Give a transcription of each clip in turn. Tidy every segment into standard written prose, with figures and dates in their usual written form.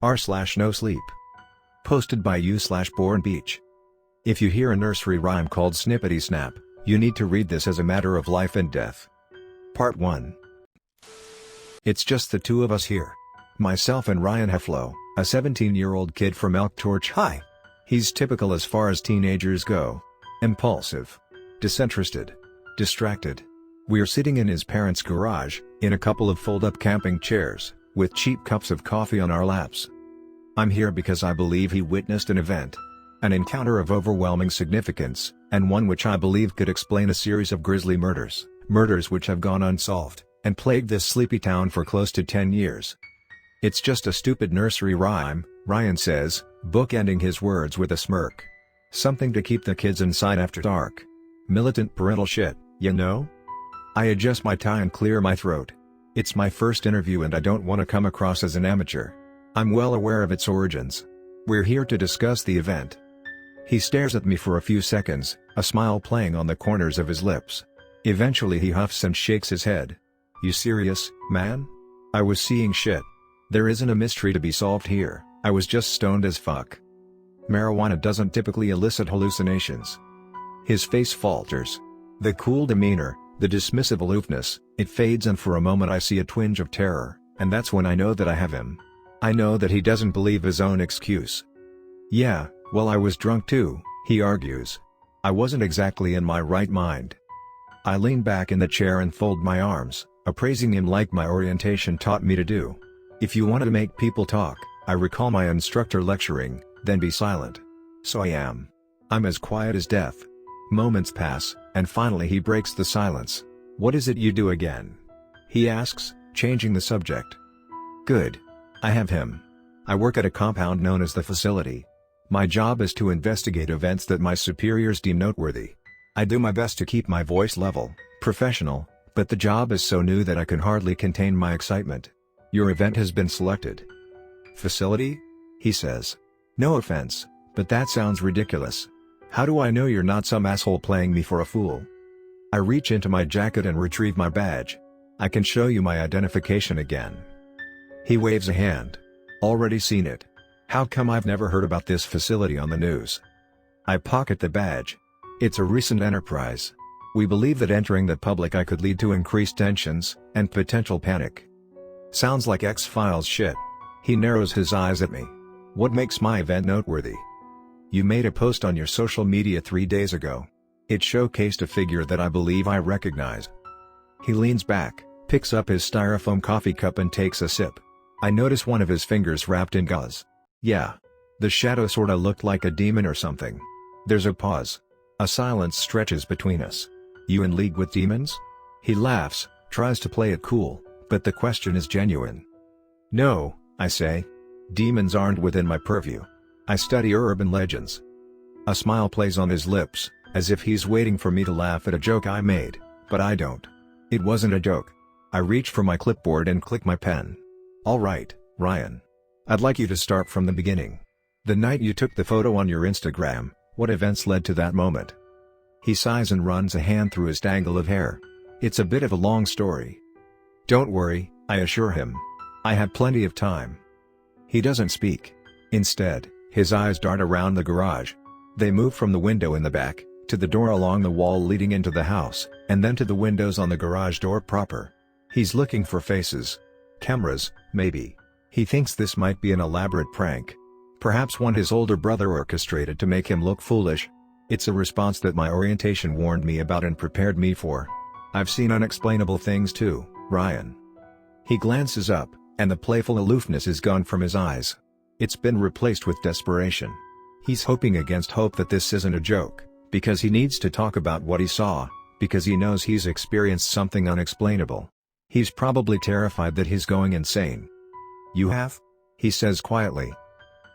r/Nosleep. Posted by u/bornbeach. If you hear a nursery rhyme called Snippity Snap, you need to read this as a matter of life and death. Part 1. It's just the two of us here. Myself and Ryan Hefflo, a 17-year-old kid from Elk Torch High. He's typical as far as teenagers go. Impulsive. Disinterested. Distracted. We're sitting in his parents' garage, in a couple of fold-up camping chairs, with cheap cups of coffee on our laps. I'm here because I believe he witnessed an event. An encounter of overwhelming significance, and one which I believe could explain a series of grisly murders. Murders which have gone unsolved, and plagued this sleepy town for close to 10 years. It's just a stupid nursery rhyme, Ryan says, bookending his words with a smirk. Something to keep the kids inside after dark. Militant parental shit, you know? I adjust my tie and clear my throat. It's my first interview and I don't want to come across as an amateur. I'm well aware of its origins. We're here to discuss the event. He stares at me for a few seconds, a smile playing on the corners of his lips. Eventually he huffs and shakes his head. You serious, man? I was seeing shit. There isn't a mystery to be solved here, I was just stoned as fuck. Marijuana doesn't typically elicit hallucinations. His face falters. The cool demeanor, the dismissive aloofness, it fades and for a moment I see a twinge of terror, and that's when I know that I have him. I know that he doesn't believe his own excuse. Yeah, well I was drunk too, he argues. I wasn't exactly in my right mind. I lean back in the chair and fold my arms, appraising him like my orientation taught me to do. If you want to make people talk, I recall my instructor lecturing, then be silent. So I am. I'm as quiet as death. Moments pass, and finally he breaks the silence. What is it you do again? He asks, changing the subject. Good. I have him. I work at a compound known as the facility. My job is to investigate events that my superiors deem noteworthy. I do my best to keep my voice level, professional, but the job is so new that I can hardly contain my excitement. Your event has been selected. Facility? He says. No offense, but that sounds ridiculous. How do I know you're not some asshole playing me for a fool? I reach into my jacket and retrieve my badge. I can show you my identification again. He waves a hand. Already seen it. How come I've never heard about this facility on the news? I pocket the badge. It's a recent enterprise. We believe that entering the public eye could lead to increased tensions, and potential panic. Sounds like X-Files shit. He narrows his eyes at me. What makes my event noteworthy? You made a post on your social media 3 days ago. It showcased a figure that I believe I recognize. He leans back, picks up his styrofoam coffee cup and takes a sip. I notice one of his fingers wrapped in gauze. Yeah. The shadow sorta looked like a demon or something. There's a pause. A silence stretches between us. You in league with demons? He laughs, tries to play it cool, but the question is genuine. No, I say. Demons aren't within my purview. I study urban legends. A smile plays on his lips, as if he's waiting for me to laugh at a joke I made, but I don't. It wasn't a joke. I reach for my clipboard and click my pen. All right, Ryan. I'd like you to start from the beginning. The night you took the photo on your Instagram, what events led to that moment? He sighs and runs a hand through his tangle of hair. It's a bit of a long story. Don't worry, I assure him. I have plenty of time. He doesn't speak. Instead, his eyes dart around the garage. They move from the window in the back, to the door along the wall leading into the house, and then to the windows on the garage door proper. He's looking for faces. Cameras, maybe. He thinks this might be an elaborate prank. Perhaps one his older brother orchestrated to make him look foolish. It's a response that my orientation warned me about and prepared me for. I've seen unexplainable things too, Ryan. He glances up, and the playful aloofness is gone from his eyes. It's been replaced with desperation. He's hoping against hope that this isn't a joke, because he needs to talk about what he saw, because he knows he's experienced something unexplainable. He's probably terrified that he's going insane. You have? He says quietly.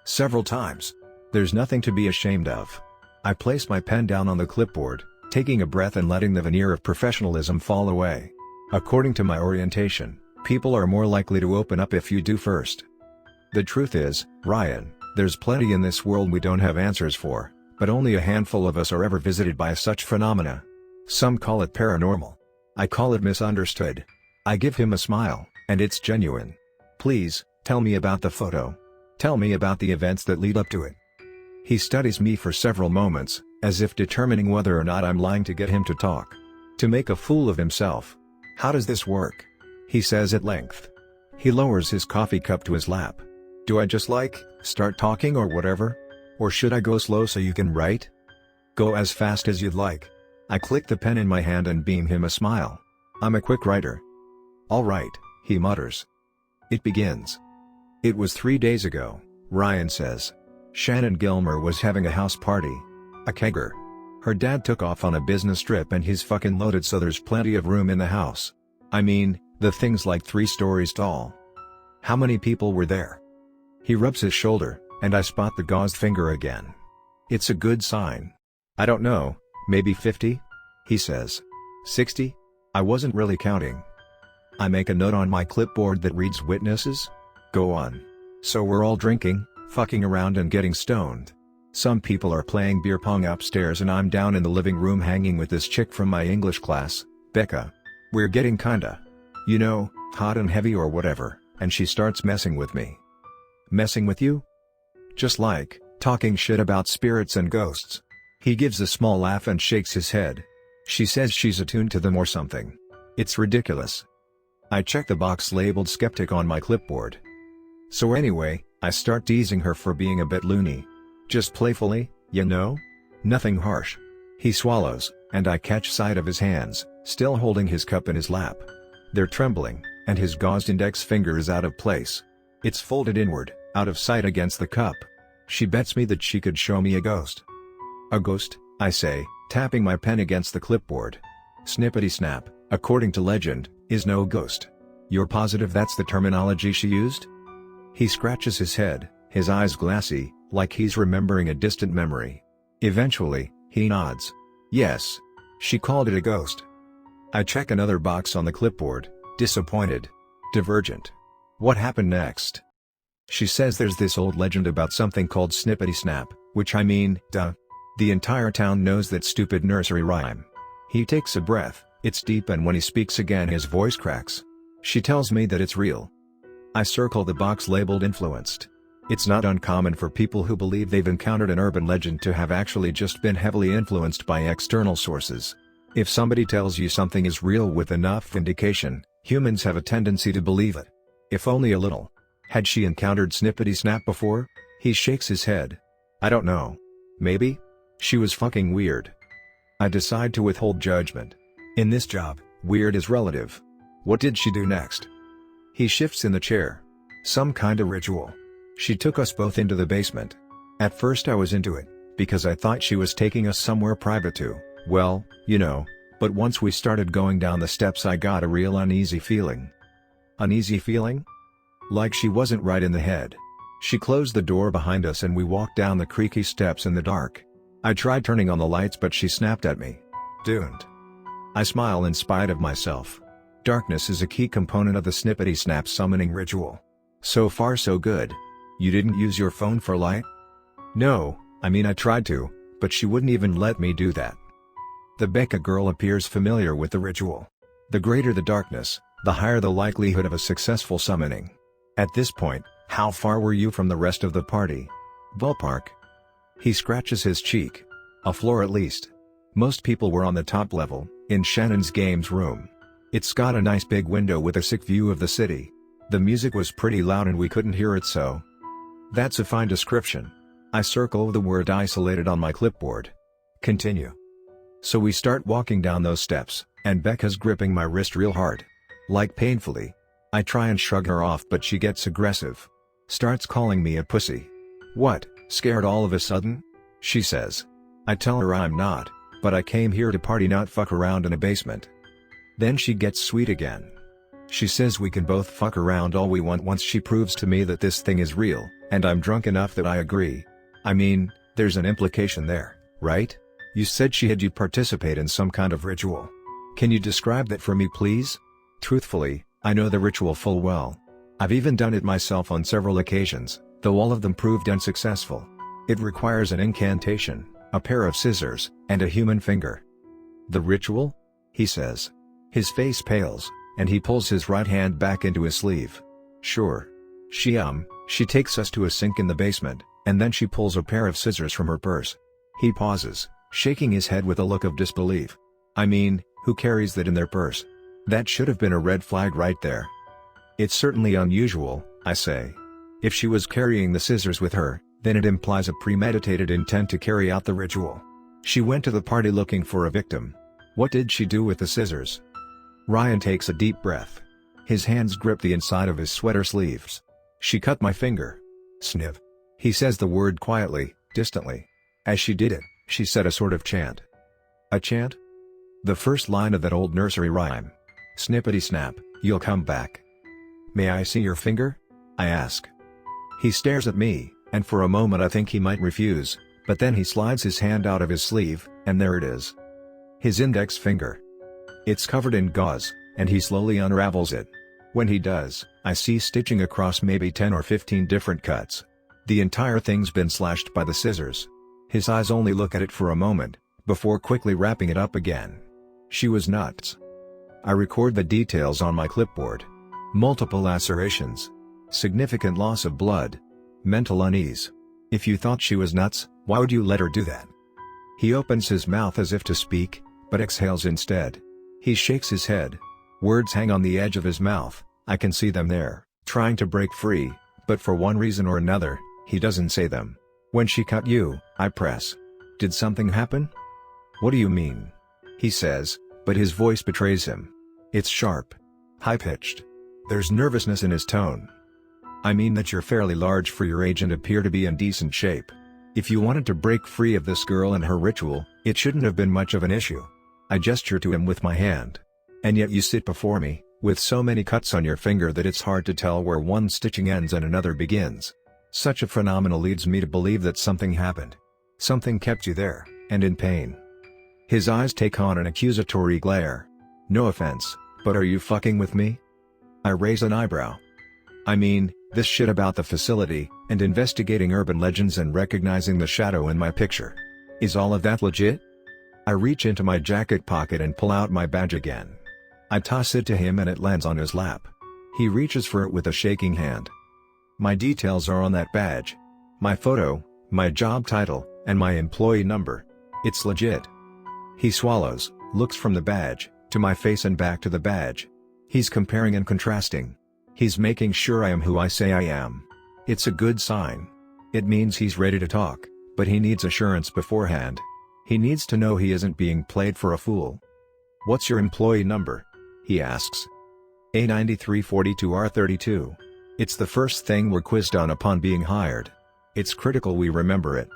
Several times. There's nothing to be ashamed of. I place my pen down on the clipboard, taking a breath and letting the veneer of professionalism fall away. According to my orientation, people are more likely to open up if you do first. The truth is, Ryan, there's plenty in this world we don't have answers for, but only a handful of us are ever visited by such phenomena. Some call it paranormal. I call it misunderstood. I give him a smile, and it's genuine. Please, tell me about the photo. Tell me about the events that lead up to it. He studies me for several moments, as if determining whether or not I'm lying to get him to talk. To make a fool of himself. How does this work? He says at length. He lowers his coffee cup to his lap. Do I just start talking or whatever? Or should I go slow so you can write? Go as fast as you'd like. I click the pen in my hand and beam him a smile. I'm a quick writer. All right, he mutters. It begins. It was 3 days ago, Ryan says. Shannon Gilmer was having a house party. A kegger. Her dad took off on a business trip and he's fucking loaded so there's plenty of room in the house. I mean, the thing's like 3 stories tall. How many people were there? He rubs his shoulder, and I spot the gauzed finger again. It's a good sign. I don't know, maybe 50? He says. 60? I wasn't really counting. I make a note on my clipboard that reads witnesses. Go on. So we're all drinking, fucking around and getting stoned. Some people are playing beer pong upstairs and I'm down in the living room hanging with this chick from my English class, Becca. We're getting kinda, hot and heavy or whatever, and she starts messing with me. Messing with you? Just talking shit about spirits and ghosts. He gives a small laugh and shakes his head. She says she's attuned to them or something. It's ridiculous. I check the box labeled skeptic on my clipboard. So anyway, I start teasing her for being a bit loony. Just playfully, Nothing harsh. He swallows, and I catch sight of his hands, still holding his cup in his lap. They're trembling, and his gauzed index finger is out of place. It's folded inward, out of sight against the cup. She bets me that she could show me a ghost. A ghost, I say, tapping my pen against the clipboard. Snippity Snap, according to legend, is no ghost. You're positive that's the terminology she used? He scratches his head, his eyes glassy, like he's remembering a distant memory. Eventually, he nods. Yes. She called it a ghost. I check another box on the clipboard, disappointed. Divergent. What happened next? She says there's this old legend about something called Snippity Snap, which I mean, duh. The entire town knows that stupid nursery rhyme. He takes a breath, it's deep, and when he speaks again his voice cracks. She tells me that it's real. I circle the box labeled influenced. It's not uncommon for people who believe they've encountered an urban legend to have actually just been heavily influenced by external sources. If somebody tells you something is real with enough indication, humans have a tendency to believe it. If only a little. Had she encountered Snippity Snap before? He shakes his head. I don't know. Maybe? She was fucking weird. I decide to withhold judgment. In this job, weird is relative. What did she do next? He shifts in the chair. Some kind of ritual. She took us both into the basement. At first I was into it, because I thought she was taking us somewhere private to, well, but once we started going down the steps I got a real uneasy feeling. Uneasy feeling? Like she wasn't right in the head. She closed the door behind us and we walked down the creaky steps in the dark. I tried turning on the lights but she snapped at me. Don't. I smile in spite of myself. Darkness is a key component of the Snippity Snap summoning ritual. So far so good. You didn't use your phone for light? No, I mean I tried to, but she wouldn't even let me do that. The Becca girl appears familiar with the ritual. The greater the darkness, the higher the likelihood of a successful summoning. At this point, how far were you from the rest of the party? Ballpark. He scratches his cheek. A floor at least. Most people were on the top level, in Shannon's games room. It's got a nice big window with a sick view of the city. The music was pretty loud and we couldn't hear it, so. That's a fine description. I circle the word isolated on my clipboard. Continue. So we start walking down those steps, and Becca's gripping my wrist real hard. Like painfully. I try and shrug her off but she gets aggressive. Starts calling me a pussy. What, scared all of a sudden? She says. I tell her I'm not, but I came here to party, not fuck around in a basement. Then she gets sweet again. She says we can both fuck around all we want once she proves to me that this thing is real, and I'm drunk enough that I agree. I mean, there's an implication there, right? You said she had you participate in some kind of ritual. Can you describe that for me please? Truthfully, I know the ritual full well. I've even done it myself on several occasions, though all of them proved unsuccessful. It requires an incantation, a pair of scissors, and a human finger. The ritual? He says. His face pales, and he pulls his right hand back into his sleeve. Sure. She takes us to a sink in the basement, and then she pulls a pair of scissors from her purse. He pauses, shaking his head with a look of disbelief. I mean, who carries that in their purse? That should have been a red flag right there. It's certainly unusual, I say. If she was carrying the scissors with her, then it implies a premeditated intent to carry out the ritual. She went to the party looking for a victim. What did she do with the scissors? Ryan takes a deep breath. His hands grip the inside of his sweater sleeves. She cut my finger. Sniv. He says the word quietly, distantly. As she did it, she said a sort of chant. A chant? The first line of that old nursery rhyme. Snippity snap, you'll come back. May I see your finger? I ask. He stares at me, and for a moment I think he might refuse, but then he slides his hand out of his sleeve, and there it is. His index finger. It's covered in gauze, and he slowly unravels it. When he does, I see stitching across maybe 10 or 15 different cuts. The entire thing's been slashed by the scissors. His eyes only look at it for a moment, before quickly wrapping it up again. She was nuts. I record the details on my clipboard. Multiple lacerations. Significant loss of blood. Mental unease. If you thought she was nuts, why would you let her do that? He opens his mouth as if to speak, but exhales instead. He shakes his head. Words hang on the edge of his mouth, I can see them there, trying to break free, but for one reason or another, he doesn't say them. When she cut you, I press. Did something happen? What do you mean? He says, but his voice betrays him. It's sharp. High-pitched. There's nervousness in his tone. I mean that you're fairly large for your age and appear to be in decent shape. If you wanted to break free of this girl and her ritual, it shouldn't have been much of an issue. I gesture to him with my hand. And yet you sit before me, with so many cuts on your finger that it's hard to tell where one stitching ends and another begins. Such a phenomenon leads me to believe that something happened. Something kept you there, and in pain. His eyes take on an accusatory glare. No offense, but are you fucking with me? I raise an eyebrow. I mean, this shit about the facility, and investigating urban legends and recognizing the shadow in my picture. Is all of that legit? I reach into my jacket pocket and pull out my badge again. I toss it to him and it lands on his lap. He reaches for it with a shaking hand. My details are on that badge. My photo, my job title, and my employee number. It's legit. He swallows, looks from the badge, to my face and back to the badge. He's comparing and contrasting. He's making sure I am who I say I am. It's a good sign. It means he's ready to talk, but he needs assurance beforehand. He needs to know he isn't being played for a fool. What's your employee number? He asks. A9342R32. It's the first thing we're quizzed on upon being hired. It's critical we remember it.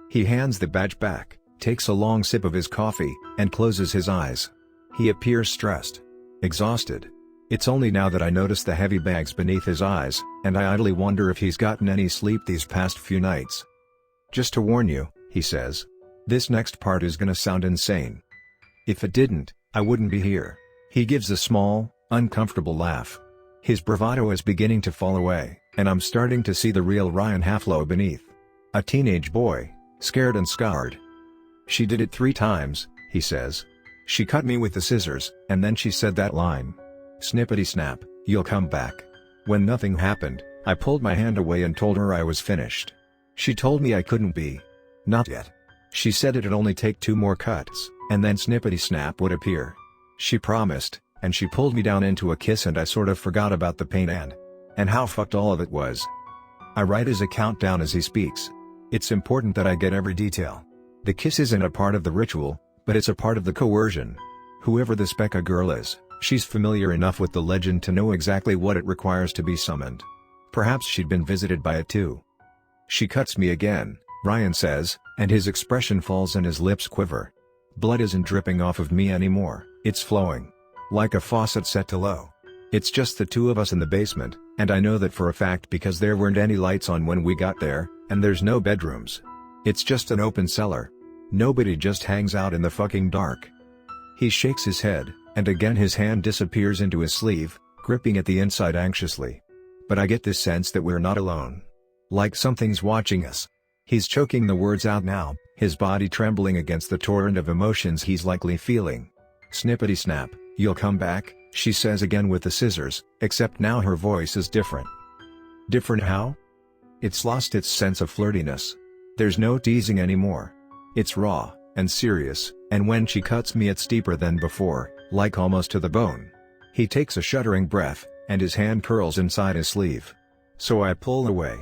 He hands the badge back, takes a long sip of his coffee, and closes his eyes. He appears stressed. Exhausted. It's only now that I notice the heavy bags beneath his eyes, and I idly wonder if he's gotten any sleep these past few nights. Just to warn you, he says. This next part is gonna sound insane. If it didn't, I wouldn't be here. He gives a small, uncomfortable laugh. His bravado is beginning to fall away, and I'm starting to see the real Ryan Halflow beneath. A teenage boy, scared and scarred. She did it 3 times, he says. She cut me with the scissors, and then she said that line. Snippity snap, you'll come back. When nothing happened, I pulled my hand away and told her I was finished. She told me I couldn't be. Not yet. She said it'd only take 2 more cuts, and then Snippity Snap would appear. She promised, and she pulled me down into a kiss and I sort of forgot about the pain and how fucked all of it was. I write his account down as he speaks. It's important that I get every detail. The kiss isn't a part of the ritual, but it's a part of the coercion. Whoever this Becca girl is, she's familiar enough with the legend to know exactly what it requires to be summoned. Perhaps she'd been visited by it too. She cuts me again, Ryan says, and his expression falls and his lips quiver. Blood isn't dripping off of me anymore, it's flowing. Like a faucet set to low. It's just the 2 of us in the basement, and I know that for a fact because there weren't any lights on when we got there, and there's no bedrooms. It's just an open cellar. Nobody just hangs out in the fucking dark. He shakes his head, and again his hand disappears into his sleeve, gripping at the inside anxiously. But I get this sense that we're not alone. Like something's watching us. He's choking the words out now, his body trembling against the torrent of emotions he's likely feeling. Snippity snap, you'll come back, she says again with the scissors, except now her voice is different. Different how? It's lost its sense of flirtiness. There's no teasing anymore. It's raw and serious, and when she cuts me it's deeper than before, like almost to the bone. He takes a shuddering breath, and his hand curls inside his sleeve. So I pull away.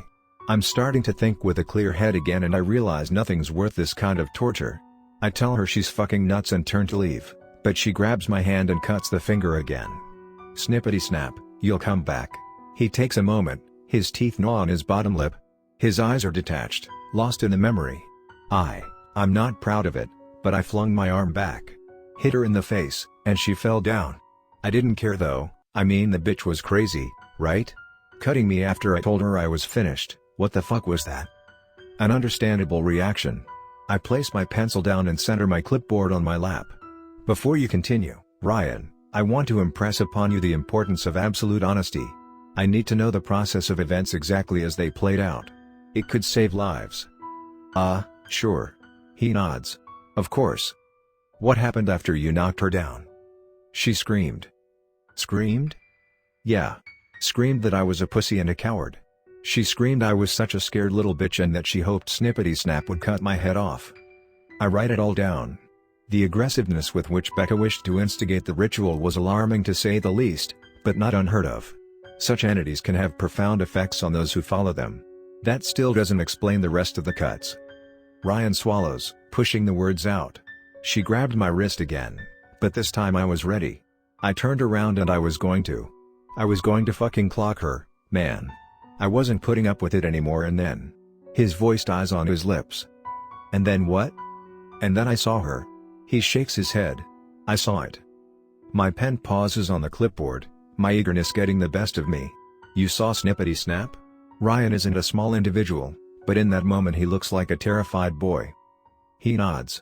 I'm starting to think with a clear head again, and I realize nothing's worth this kind of torture. I tell her she's fucking nuts and turn to leave, but she grabs my hand and cuts the finger again. Snippity snap, you'll come back. He takes a moment, his teeth gnaw on his bottom lip. His eyes are detached, lost in the memory. I'm not proud of it, but I flung my arm back. Hit her in the face, and she fell down. I didn't care though, I mean the bitch was crazy, right? Cutting me after I told her I was finished. What the fuck was that? An understandable reaction. I place my pencil down and center my clipboard on my lap. Before you continue, Ryan, I want to impress upon you the importance of absolute honesty. I need to know the process of events exactly as they played out. It could save lives. Sure. He nods. Of course. What happened after you knocked her down? She screamed. Screamed? Yeah. Screamed that I was a pussy and a coward. She screamed I was such a scared little bitch and that she hoped Snippity Snap would cut my head off. I write it all down. The aggressiveness with which Becca wished to instigate the ritual was alarming to say the least, but not unheard of. Such entities can have profound effects on those who follow them. That still doesn't explain the rest of the cuts. Ryan swallows, pushing the words out. She grabbed my wrist again, but this time I was ready. I turned around and I was going to fucking clock her, man. I wasn't putting up with it anymore. And then, his voice dies on his lips. And then what? And then I saw her. He shakes his head. I saw it. My pen pauses on the clipboard, my eagerness getting the best of me. You saw Snippity Snap? Ryan isn't a small individual, but in that moment he looks like a terrified boy. He nods.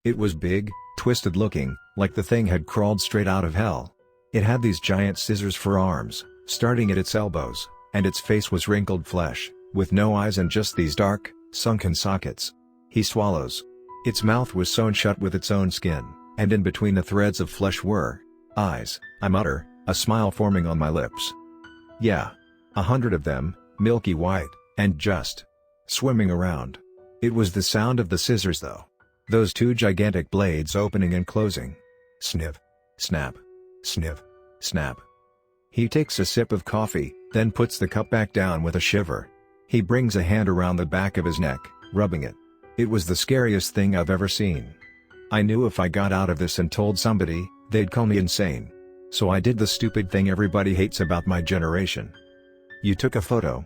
It was big, twisted looking, like the thing had crawled straight out of hell. It had these giant scissors for arms, starting at its elbows, and its face was wrinkled flesh, with no eyes and just these dark, sunken sockets. He swallows. Its mouth was sewn shut with its own skin, and in between the threads of flesh were eyes, I mutter, a smile forming on my lips. Yeah. 100 of them, milky white, and just swimming around. It was the sound of the scissors though. Those two gigantic blades opening and closing. Sniv. Snap. Sniv. Snap. He takes a sip of coffee, then puts the cup back down with a shiver. He brings a hand around the back of his neck, rubbing it. It was the scariest thing I've ever seen. I knew if I got out of this and told somebody, they'd call me insane. So I did the stupid thing everybody hates about my generation. You took a photo.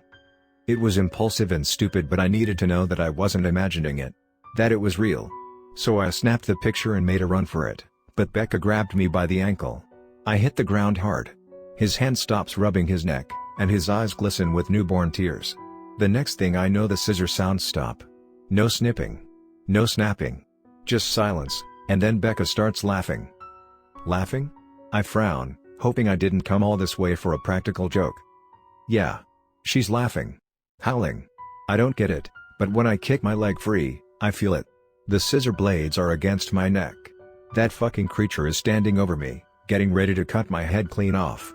It was impulsive and stupid, but I needed to know that I wasn't imagining it. That it was real. So I snapped the picture and made a run for it, but Becca grabbed me by the ankle. I hit the ground hard. His hand stops rubbing his neck, and his eyes glisten with newborn tears. The next thing I know the scissor sounds stop. No snipping. No snapping. Just silence, and then Becca starts laughing. Laughing? I frown, hoping I didn't come all this way for a practical joke. Yeah. She's laughing. Howling. I don't get it, but when I kick my leg free, I feel it. The scissor blades are against my neck. That fucking creature is standing over me, getting ready to cut my head clean off.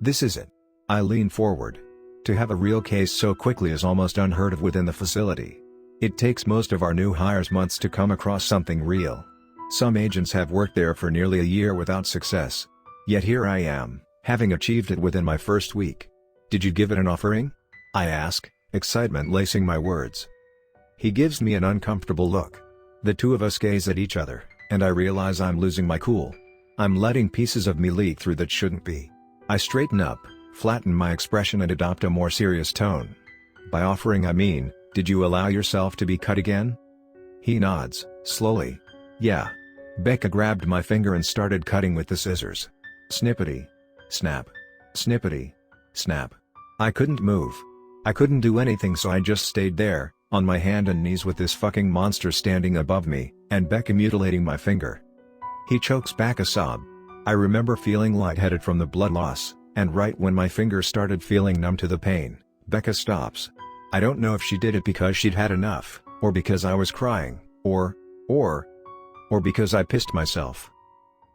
This is it. I lean forward. To have a real case so quickly is almost unheard of within the facility. It takes most of our new hires months to come across something real. Some agents have worked there for nearly a year without success. Yet here I am, having achieved it within my first week. Did you give it an offering? I ask, excitement lacing my words. He gives me an uncomfortable look. The two of us gaze at each other, and I realize I'm losing my cool. I'm letting pieces of me leak through that shouldn't be. I straighten up, flatten my expression and adopt a more serious tone. By offering I mean, did you allow yourself to be cut again? He nods, slowly. Yeah. Becca grabbed my finger and started cutting with the scissors. Snippity. Snap. Snippity. Snap. I couldn't move. I couldn't do anything, so I just stayed there, on my hand and knees with this fucking monster standing above me, and Becca mutilating my finger. He chokes back a sob. I remember feeling lightheaded from the blood loss, and right when my finger started feeling numb to the pain, Becca stops. I don't know if she did it because she'd had enough, or because I was crying, or because I pissed myself.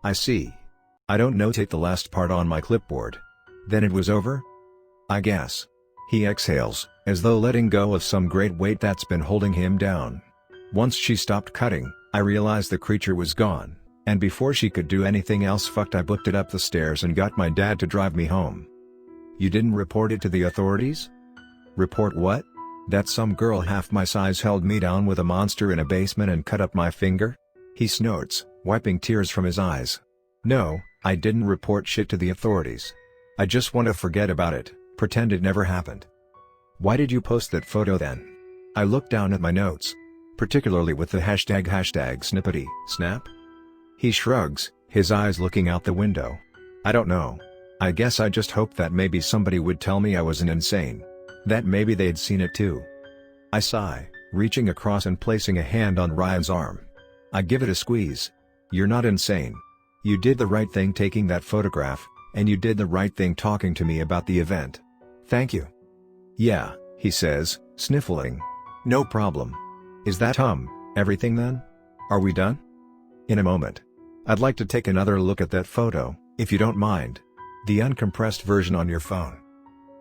I see. I don't notate the last part on my clipboard. Then it was over? I guess. He exhales, as though letting go of some great weight that's been holding him down. Once she stopped cutting, I realized the creature was gone, and before she could do anything else fucked, I booked it up the stairs and got my dad to drive me home. You didn't report it to the authorities? Report what? That some girl half my size held me down with a monster in a basement and cut up my finger? He snorts, wiping tears from his eyes. No, I didn't report shit to the authorities. I just want to forget about it, pretend it never happened. Why did you post that photo then? I looked down at my notes, particularly with the hashtag Snippity Snap. He shrugs, his eyes looking out the window. I don't know. I guess I just hoped that maybe somebody would tell me I wasn't insane. That maybe they'd seen it too. I sigh, reaching across and placing a hand on Ryan's arm. I give it a squeeze. You're not insane. You did the right thing taking that photograph, and you did the right thing talking to me about the event. Thank you. Yeah, he says, sniffling. No problem. Is that everything then? Are we done? In a moment. I'd like to take another look at that photo, if you don't mind. The uncompressed version on your phone.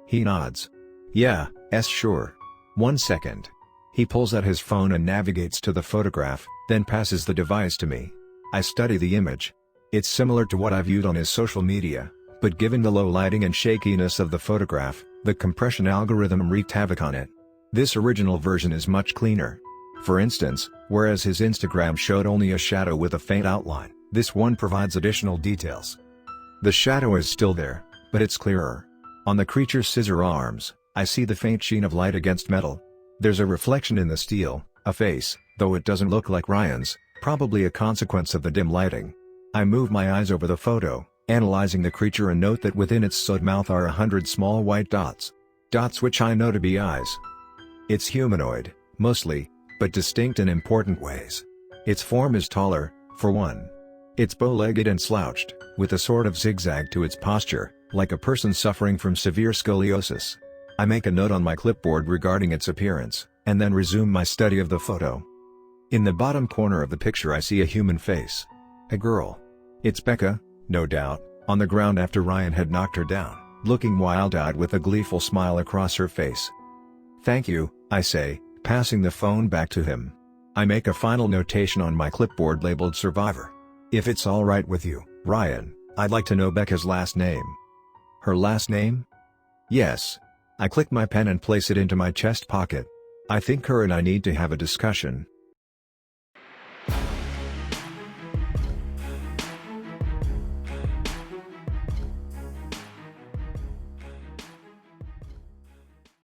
He nods. Yeah, sure. 1 second. He pulls out his phone and navigates to the photograph, then passes the device to me. I study the image. It's similar to what I viewed on his social media, but given the low lighting and shakiness of the photograph, the compression algorithm wreaked havoc on it. This original version is much cleaner. For instance, whereas his Instagram showed only a shadow with a faint outline, this one provides additional details. The shadow is still there, but it's clearer. On the creature's scissor arms, I see the faint sheen of light against metal. There's a reflection in the steel, a face, though it doesn't look like Ryan's, probably a consequence of the dim lighting. I move my eyes over the photo, analyzing the creature, and note that within its sewed mouth are 100 small white dots. Dots which I know to be eyes. It's humanoid, mostly, but distinct in important ways. Its form is taller, for one. It's bow-legged and slouched, with a sort of zigzag to its posture, like a person suffering from severe scoliosis. I make a note on my clipboard regarding its appearance, and then resume my study of the photo. In the bottom corner of the picture I see a human face. A girl. It's Becca, no doubt, on the ground after Ryan had knocked her down, looking wild-eyed with a gleeful smile across her face. Thank you, I say, passing the phone back to him. I make a final notation on my clipboard labeled Survivor. If it's alright with you, Ryan, I'd like to know Becca's last name. Her last name? Yes. I click my pen and place it into my chest pocket. I think her and I need to have a discussion,